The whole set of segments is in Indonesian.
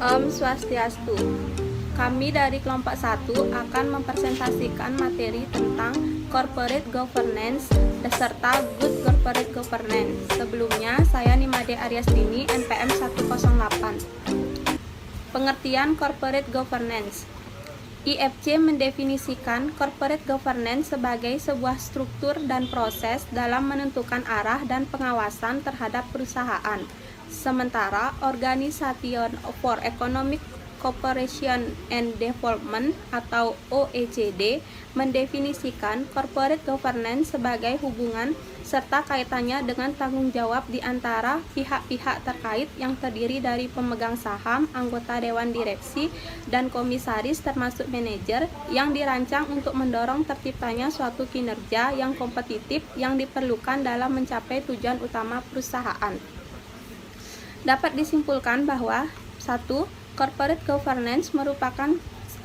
Om Swastiastu. Kami dari kelompok 1 akan mempresentasikan materi tentang Corporate Governance beserta Good Corporate Governance. Sebelumnya, saya Nimade Aryastini, NPM 108. Pengertian Corporate Governance. IFC mendefinisikan corporate governance sebagai sebuah struktur dan proses dalam menentukan arah dan pengawasan terhadap perusahaan. Sementara Organisation for Economic Cooperation and Development atau OECD mendefinisikan corporate governance sebagai hubungan serta kaitannya dengan tanggung jawab di antara pihak-pihak terkait yang terdiri dari pemegang saham, anggota dewan direksi, dan komisaris termasuk manajer yang dirancang untuk mendorong terciptanya suatu kinerja yang kompetitif yang diperlukan dalam mencapai tujuan utama perusahaan. Dapat disimpulkan bahwa 1. Corporate governance merupakan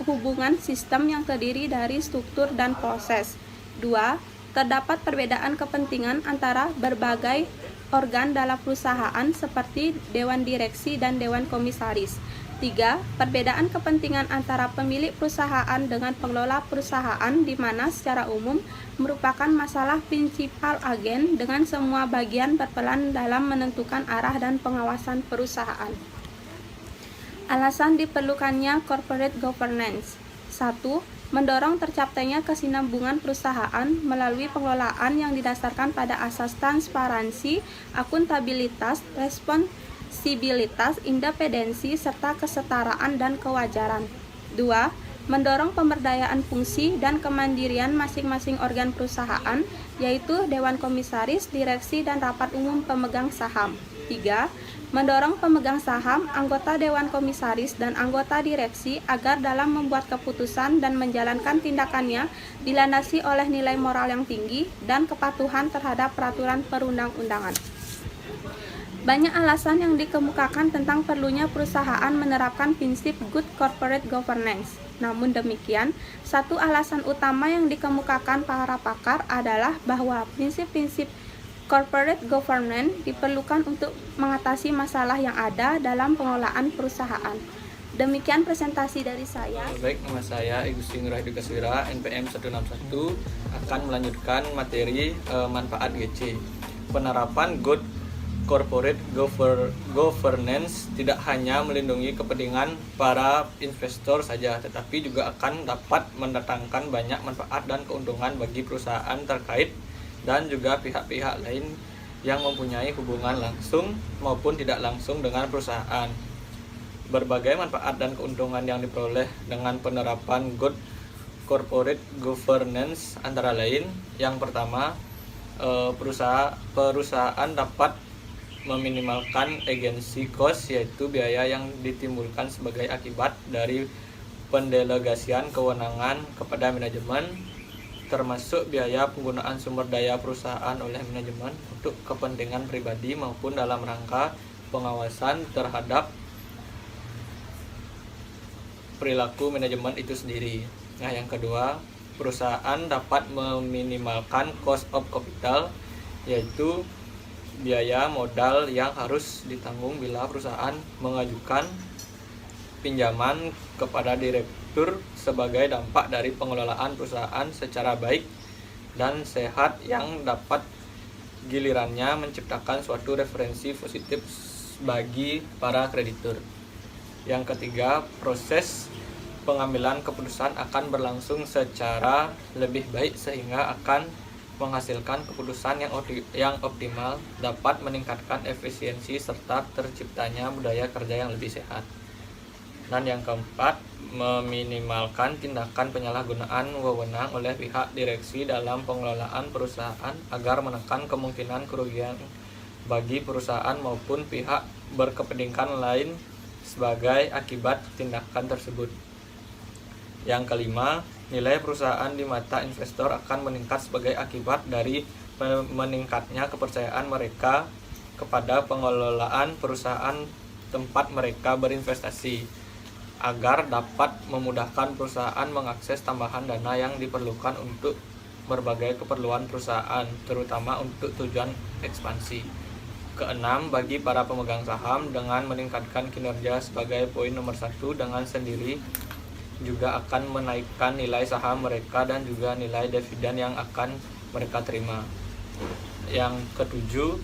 hubungan sistem yang terdiri dari struktur dan proses. 2. Terdapat perbedaan kepentingan antara berbagai organ dalam perusahaan seperti dewan direksi dan dewan komisaris. 3. Perbedaan kepentingan antara pemilik perusahaan dengan pengelola perusahaan di mana secara umum merupakan masalah prinsipal agen dengan semua bagian berperan dalam menentukan arah dan pengawasan perusahaan. Alasan diperlukannya corporate governance. 1. Mendorong tercapainya kesinambungan perusahaan melalui pengelolaan yang didasarkan pada asas transparansi, akuntabilitas, responsibilitas, independensi, serta kesetaraan dan kewajaran. 2. Mendorong pemberdayaan fungsi dan kemandirian masing-masing organ perusahaan, yaitu dewan komisaris, direksi, dan rapat umum pemegang saham. 3. Mendorong pemegang saham, anggota dewan komisaris, dan anggota direksi agar dalam membuat keputusan dan menjalankan tindakannya dilandasi oleh nilai moral yang tinggi dan kepatuhan terhadap peraturan perundang-undangan. Banyak alasan yang dikemukakan tentang perlunya perusahaan menerapkan prinsip good corporate governance. Namun demikian, satu alasan utama yang dikemukakan para pakar adalah bahwa prinsip-prinsip corporate governance diperlukan untuk mengatasi masalah yang ada dalam pengelolaan perusahaan. Demikian presentasi dari saya. Baik, nama saya Igusti Ngurah Dukaswira, NPM 161, akan melanjutkan materi manfaat GC. Penerapan good corporate governance tidak hanya melindungi kepentingan para investor saja, tetapi juga akan dapat mendatangkan banyak manfaat dan keuntungan bagi perusahaan terkait dan juga pihak-pihak lain yang mempunyai hubungan langsung maupun tidak langsung dengan perusahaan. Berbagai manfaat dan keuntungan yang diperoleh dengan penerapan good corporate governance antara lain, yang pertama, perusahaan dapat meminimalkan agency cost, yaitu biaya yang ditimbulkan sebagai akibat dari pendelegasian kewenangan kepada manajemen, termasuk biaya penggunaan sumber daya perusahaan oleh manajemen untuk kepentingan pribadi maupun dalam rangka pengawasan terhadap perilaku manajemen itu sendiri. Nah, yang kedua, perusahaan dapat meminimalkan cost of capital, yaitu biaya modal yang harus ditanggung bila perusahaan mengajukan pinjaman kepada direktur sebagai dampak dari pengelolaan perusahaan secara baik dan sehat yang dapat gilirannya menciptakan suatu referensi positif bagi para kreditur. Yang ketiga, proses pengambilan keputusan akan berlangsung secara lebih baik sehingga akan menghasilkan keputusan yang optimal, dapat meningkatkan efisiensi serta terciptanya budaya kerja yang lebih sehat. Dan yang keempat, meminimalkan tindakan penyalahgunaan wewenang oleh pihak direksi dalam pengelolaan perusahaan agar menekan kemungkinan kerugian bagi perusahaan maupun pihak berkepentingan lain sebagai akibat tindakan tersebut. Yang kelima, nilai perusahaan di mata investor akan meningkat sebagai akibat dari meningkatnya kepercayaan mereka kepada pengelolaan perusahaan tempat mereka berinvestasi, agar dapat memudahkan perusahaan mengakses tambahan dana yang diperlukan untuk berbagai keperluan perusahaan, terutama untuk tujuan ekspansi. Keenam, bagi para pemegang saham dengan meningkatkan kinerja sebagai poin nomor 1 dengan sendiri juga akan menaikkan nilai saham mereka dan juga nilai dividen yang akan mereka terima. Yang ketujuh,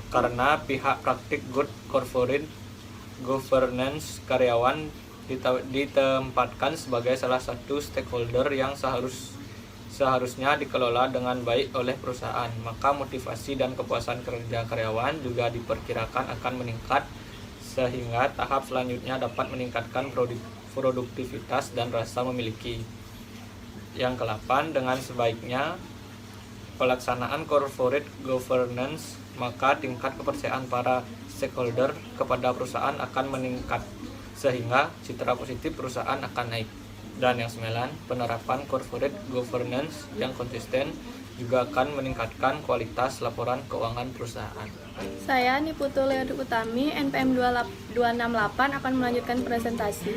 karena pihak praktik good corporate governance karyawan ditempatkan sebagai salah satu stakeholder yang seharusnya dikelola dengan baik oleh perusahaan, maka motivasi dan kepuasan kerja karyawan juga diperkirakan akan meningkat sehingga tahap selanjutnya dapat meningkatkan produktivitas dan rasa memiliki. Yang ke-8, dengan sebaiknya pelaksanaan corporate governance, maka tingkat kepercayaan para stakeholder kepada perusahaan akan meningkat sehingga citra positif perusahaan akan naik. Dan yang 9, penerapan corporate governance yang konsisten juga akan meningkatkan kualitas laporan keuangan perusahaan. Saya Niputu Leody Utami, NPM 268 akan melanjutkan presentasi.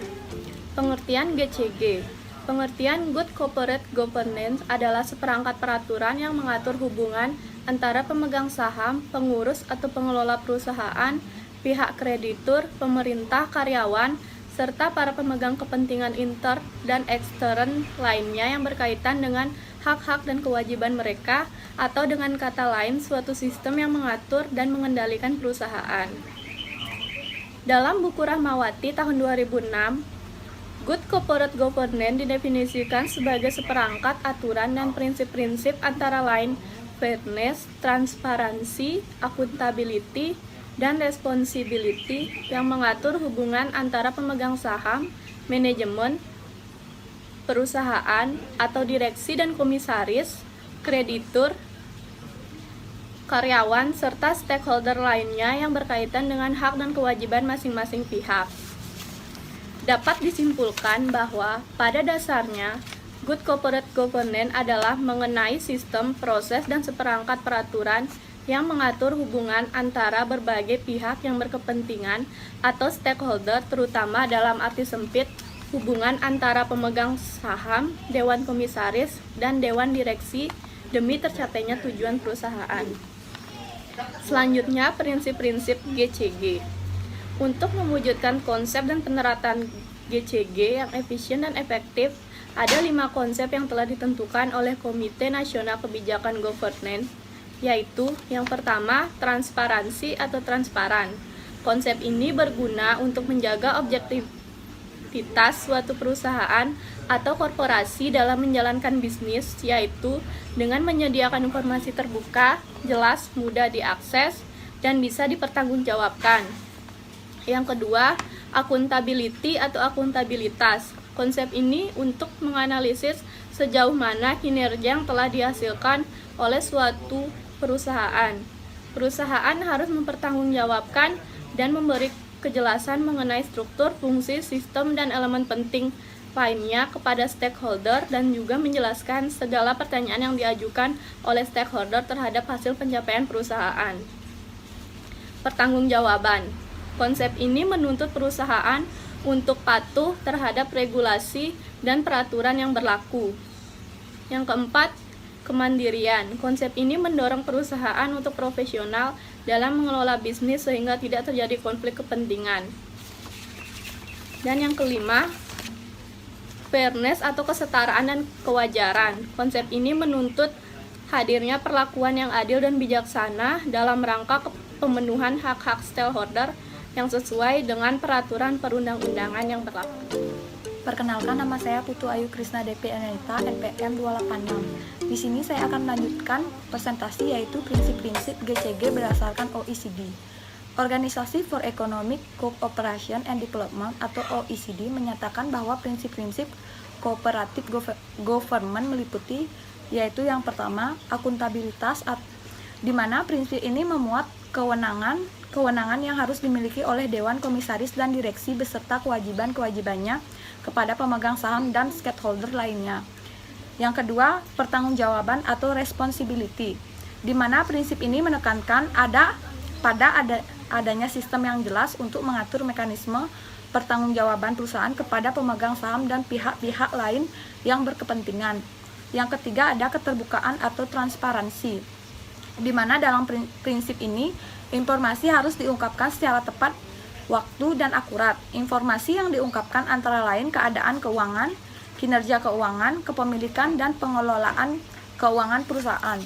Pengertian GCG. Pengertian Good Corporate Governance adalah seperangkat peraturan yang mengatur hubungan antara pemegang saham, pengurus atau pengelola perusahaan, pihak kreditur, pemerintah, karyawan, serta para pemegang kepentingan inter dan ekstern lainnya yang berkaitan dengan hak-hak dan kewajiban mereka, atau dengan kata lain suatu sistem yang mengatur dan mengendalikan perusahaan. Dalam buku Rahmawati tahun 2006, Good Corporate Governance didefinisikan sebagai seperangkat aturan dan prinsip-prinsip antara lain fairness, transparansi, accountability, dan responsibility yang mengatur hubungan antara pemegang saham, manajemen, perusahaan atau direksi dan komisaris, kreditur, karyawan, serta stakeholder lainnya yang berkaitan dengan hak dan kewajiban masing-masing pihak. Dapat disimpulkan bahwa pada dasarnya Good Corporate Governance adalah mengenai sistem, proses, dan seperangkat peraturan yang mengatur hubungan antara berbagai pihak yang berkepentingan atau stakeholder, terutama dalam arti sempit hubungan antara pemegang saham, dewan komisaris, dan dewan direksi demi tercapainya tujuan perusahaan. Selanjutnya, prinsip-prinsip GCG. Untuk mewujudkan konsep dan penerapan GCG yang efisien dan efektif, ada 5 konsep yang telah ditentukan oleh Komite Nasional Kebijakan Governance, yaitu yang pertama, transparansi atau transparan. Konsep ini berguna untuk menjaga objektivitas suatu perusahaan atau korporasi dalam menjalankan bisnis, yaitu dengan menyediakan informasi terbuka, jelas, mudah diakses, dan bisa dipertanggungjawabkan. Yang kedua, accountability atau akuntabilitas. Konsep ini untuk menganalisis sejauh mana kinerja yang telah dihasilkan oleh suatu perusahaan. Perusahaan harus mempertanggungjawabkan dan memberi kejelasan mengenai struktur, fungsi, sistem, dan elemen penting lainnya kepada stakeholder, dan juga menjelaskan segala pertanyaan yang diajukan oleh stakeholder terhadap hasil pencapaian perusahaan. Pertanggungjawaban. Konsep ini menuntut perusahaan untuk patuh terhadap regulasi dan peraturan yang berlaku. Yang keempat, kemandirian. Konsep ini mendorong perusahaan untuk profesional dalam mengelola bisnis sehingga tidak terjadi konflik kepentingan. Dan yang kelima, fairness atau kesetaraan dan kewajaran. Konsep ini menuntut hadirnya perlakuan yang adil dan bijaksana dalam rangka pemenuhan hak-hak stakeholder yang sesuai dengan peraturan perundang-undangan yang berlaku. Perkenalkan, nama saya Putu Ayu Krisna Depi Anita, NPM 286. Di sini saya akan melanjutkan presentasi yaitu prinsip-prinsip GCG berdasarkan OECD. Organisasi for Economic Cooperation and Development atau OECD menyatakan bahwa prinsip-prinsip cooperative government meliputi yaitu yang pertama, akuntabilitas, di mana prinsip ini memuat kewenangan yang harus dimiliki oleh Dewan Komisaris dan Direksi beserta kewajiban-kewajibannya kepada pemegang saham dan stakeholder lainnya. Yang kedua, pertanggungjawaban atau responsibility, di mana prinsip ini menekankan adanya sistem yang jelas untuk mengatur mekanisme pertanggungjawaban perusahaan kepada pemegang saham dan pihak-pihak lain yang berkepentingan. Yang ketiga, ada keterbukaan atau transparansi, di mana dalam prinsip ini Informasi harus diungkapkan secara tepat waktu dan akurat. Informasi yang diungkapkan antara lain keadaan keuangan, kinerja keuangan, kepemilikan, dan pengelolaan keuangan perusahaan.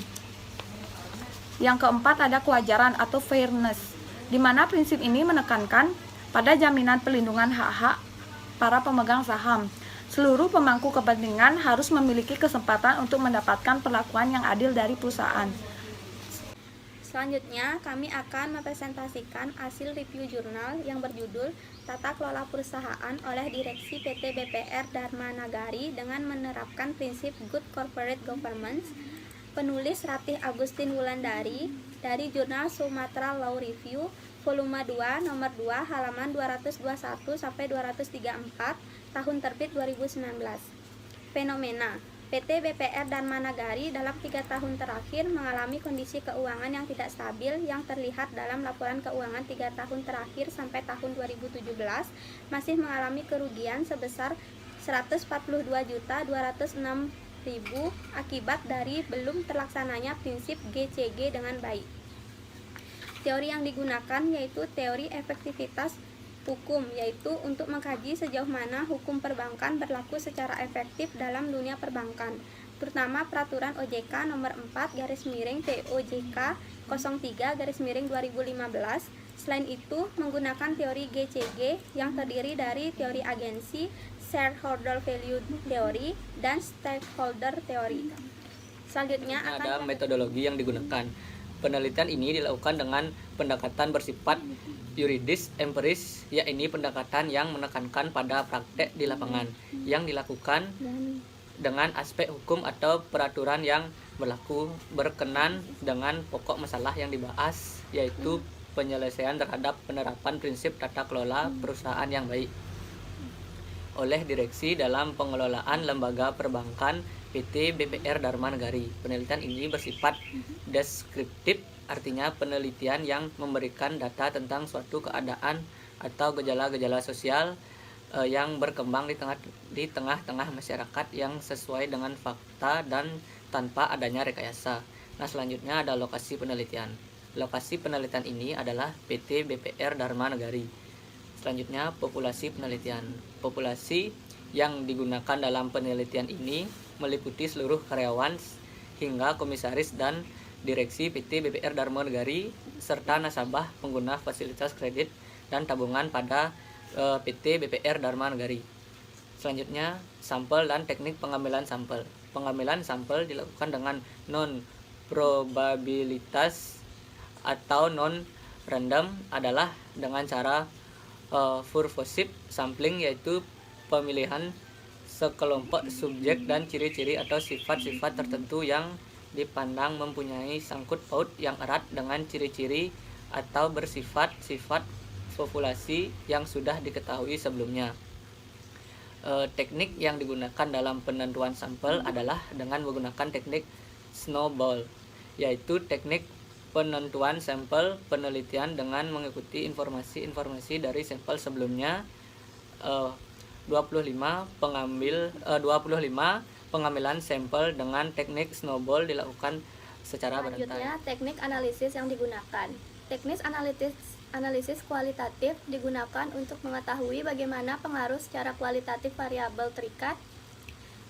Yang keempat ada kewajaran atau fairness, di mana prinsip ini menekankan pada jaminan pelindungan hak-hak para pemegang saham. Seluruh pemangku kepentingan harus memiliki kesempatan untuk mendapatkan perlakuan yang adil dari perusahaan. Selanjutnya, kami akan mempresentasikan hasil review jurnal yang berjudul Tata Kelola Perusahaan oleh Direksi PT BPR Dharma Nagari dengan menerapkan prinsip Good Corporate Governance. Penulis Ratih Agustin Wulandari dari Jurnal Sumatera Law Review, volume 2, nomor 2, halaman 221 sampai 234, tahun terbit 2019. Fenomena PT BPR Dharma Nagari dalam 3 tahun terakhir mengalami kondisi keuangan yang tidak stabil yang terlihat dalam laporan keuangan 3 tahun terakhir sampai tahun 2017 masih mengalami kerugian sebesar 142.206.000 akibat dari belum terlaksananya prinsip GCG dengan baik. Teori yang digunakan yaitu teori efektivitas hukum, yaitu untuk mengkaji sejauh mana hukum perbankan berlaku secara efektif dalam dunia perbankan, terutama peraturan OJK nomor 4/POJK 03/2015. Selain itu, menggunakan teori GCG yang terdiri dari teori agensi, shareholder value theory, dan stakeholder theory. Selanjutnya Ada metodologi yang digunakan. Penelitian ini dilakukan dengan pendekatan bersifat yuridis empiris, yakni pendekatan yang menekankan pada praktek di lapangan yang dilakukan dengan aspek hukum atau peraturan yang berlaku berkenan dengan pokok masalah yang dibahas, yaitu penyelesaian terhadap penerapan prinsip tata kelola perusahaan yang baik oleh direksi dalam pengelolaan lembaga perbankan PT BPR Dharma Nagari. Penelitian ini bersifat deskriptif, artinya penelitian yang memberikan data tentang suatu keadaan atau gejala-gejala sosial yang berkembang di tengah-tengah masyarakat yang sesuai dengan fakta dan tanpa adanya rekayasa. Nah, selanjutnya ada lokasi penelitian. Lokasi penelitian ini adalah PT BPR Dharma Nagari. Selanjutnya, populasi penelitian. Populasi yang digunakan dalam penelitian ini meliputi seluruh karyawan hingga komisaris dan direksi PT BPR Dharma Nagari serta nasabah pengguna fasilitas kredit dan tabungan pada PT BPR Dharma Nagari. Selanjutnya, sampel dan teknik pengambilan sampel. Pengambilan sampel dilakukan dengan non-probabilitas atau non-random adalah dengan cara purposive sampling, yaitu pemilihan sekelompok subjek dan ciri-ciri atau sifat-sifat tertentu yang dipandang mempunyai sangkut paut yang erat dengan ciri-ciri atau bersifat-sifat populasi yang sudah diketahui sebelumnya. Teknik yang digunakan dalam penentuan sampel adalah dengan menggunakan teknik snowball, yaitu teknik penentuan sampel penelitian dengan mengikuti informasi-informasi dari sampel sebelumnya. 25 pengambilan sampel dengan teknik snowball dilakukan secara berantai. Selanjutnya, teknik analisis yang digunakan. Teknik analisis kualitatif digunakan untuk mengetahui bagaimana pengaruh secara kualitatif variabel terikat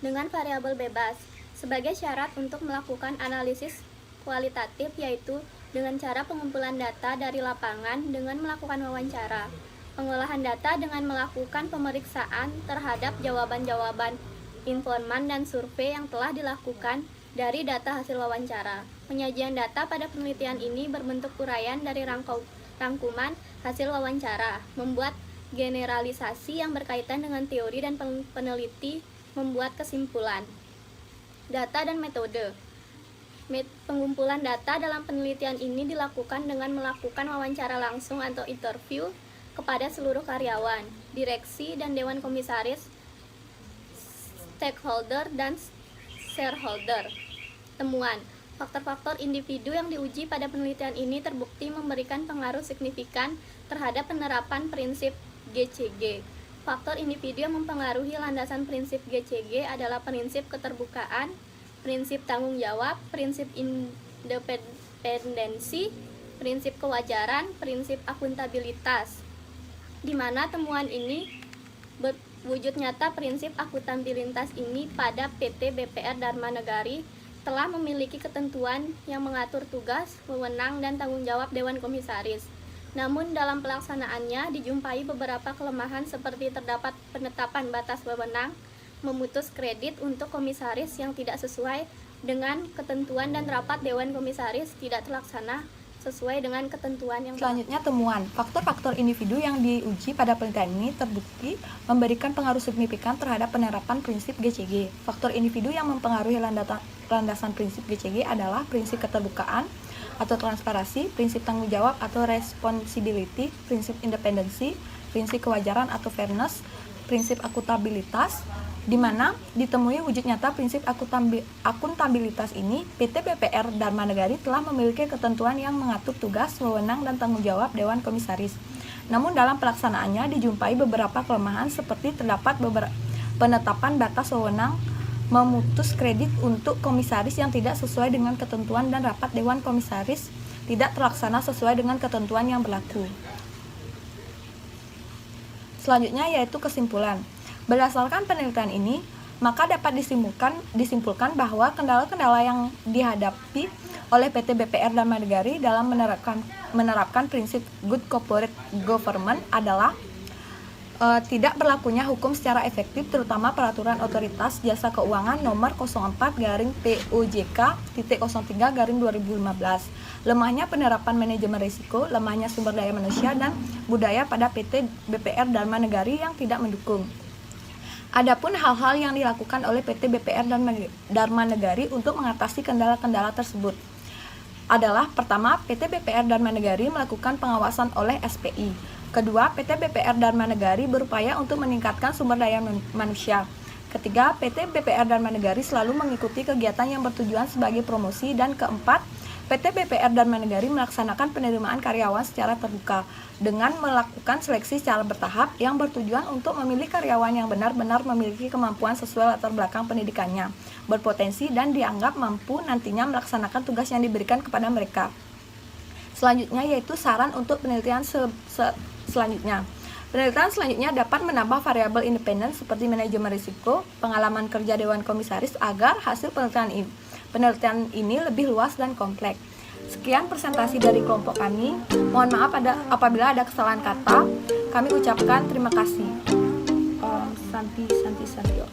dengan variabel bebas. Sebagai syarat untuk melakukan analisis kualitatif yaitu dengan cara pengumpulan data dari lapangan dengan melakukan wawancara, pengolahan data dengan melakukan pemeriksaan terhadap jawaban-jawaban informan dan survei yang telah dilakukan dari data hasil wawancara. Penyajian data pada penelitian ini berbentuk uraian dari rangkuman hasil wawancara, membuat generalisasi yang berkaitan dengan teori dan peneliti membuat kesimpulan. Data dan metode. Pengumpulan data dalam penelitian ini dilakukan dengan melakukan wawancara langsung atau interview kepada seluruh karyawan, direksi dan dewan komisaris, stakeholder dan shareholder. Temuan. Faktor-faktor individu yang diuji pada penelitian ini terbukti memberikan pengaruh signifikan terhadap penerapan prinsip GCG. Faktor individu yang mempengaruhi landasan prinsip GCG adalah prinsip keterbukaan, prinsip tanggung jawab, prinsip independensi, prinsip kewajaran, prinsip akuntabilitas, di mana temuan ini wujud nyata prinsip akuntabilitas ini pada PT BPR Dharma Negari telah memiliki ketentuan yang mengatur tugas, wewenang, dan tanggung jawab Dewan Komisaris. Namun dalam pelaksanaannya dijumpai beberapa kelemahan seperti terdapat penetapan batas wewenang, memutus kredit untuk komisaris yang tidak sesuai dengan ketentuan, dan rapat Dewan Komisaris tidak terlaksana sesuai dengan ketentuan yang Selanjutnya, temuan. Faktor-faktor individu yang diuji pada penelitian ini terbukti memberikan pengaruh signifikan terhadap penerapan prinsip GCG. Faktor individu yang mempengaruhi landasan prinsip GCG adalah prinsip keterbukaan atau transparansi, prinsip tanggung jawab atau responsibility, prinsip independensi, prinsip kewajaran atau fairness, prinsip akuntabilitas, di mana ditemui wujud nyata prinsip akuntabilitas ini. PT BPR Dharma Negari telah memiliki ketentuan yang mengatur tugas, wewenang, dan tanggung jawab Dewan Komisaris. Namun dalam pelaksanaannya dijumpai beberapa kelemahan seperti terdapat penetapan batas wewenang, memutus kredit untuk komisaris yang tidak sesuai dengan ketentuan, dan rapat Dewan Komisaris tidak terlaksana sesuai dengan ketentuan yang berlaku. Selanjutnya yaitu kesimpulan. Berdasarkan penelitian ini, maka dapat disimpulkan bahwa kendala-kendala yang dihadapi oleh PT BPR Dharma Negari dalam menerapkan prinsip good corporate government adalah tidak berlakunya hukum secara efektif, terutama peraturan otoritas jasa keuangan nomor 04/POJK.03/2015, lemahnya penerapan manajemen risiko, lemahnya sumber daya manusia dan budaya pada PT BPR Dharma Negari yang tidak mendukung. Adapun hal-hal yang dilakukan oleh PT BPR Dharma Negari untuk mengatasi kendala-kendala tersebut adalah: pertama, PT BPR Dharma Negari melakukan pengawasan oleh SPI. Kedua, PT BPR Dharma Negari berupaya untuk meningkatkan sumber daya manusia. Ketiga, PT BPR Dharma Negari selalu mengikuti kegiatan yang bertujuan sebagai promosi. Dan keempat, PT BPR Dharma Negari melaksanakan penerimaan karyawan secara terbuka dengan melakukan seleksi secara bertahap yang bertujuan untuk memilih karyawan yang benar-benar memiliki kemampuan sesuai latar belakang pendidikannya, berpotensi, dan dianggap mampu nantinya melaksanakan tugas yang diberikan kepada mereka. Selanjutnya yaitu saran untuk penelitian selanjutnya. Penelitian selanjutnya dapat menambah variabel independen seperti manajemen risiko, pengalaman kerja Dewan Komisaris agar hasil penelitian ini lebih luas dan kompleks. Sekian presentasi dari kelompok kami. Mohon maaf apabila ada kesalahan kata. Kami ucapkan terima kasih. Santi Satyo.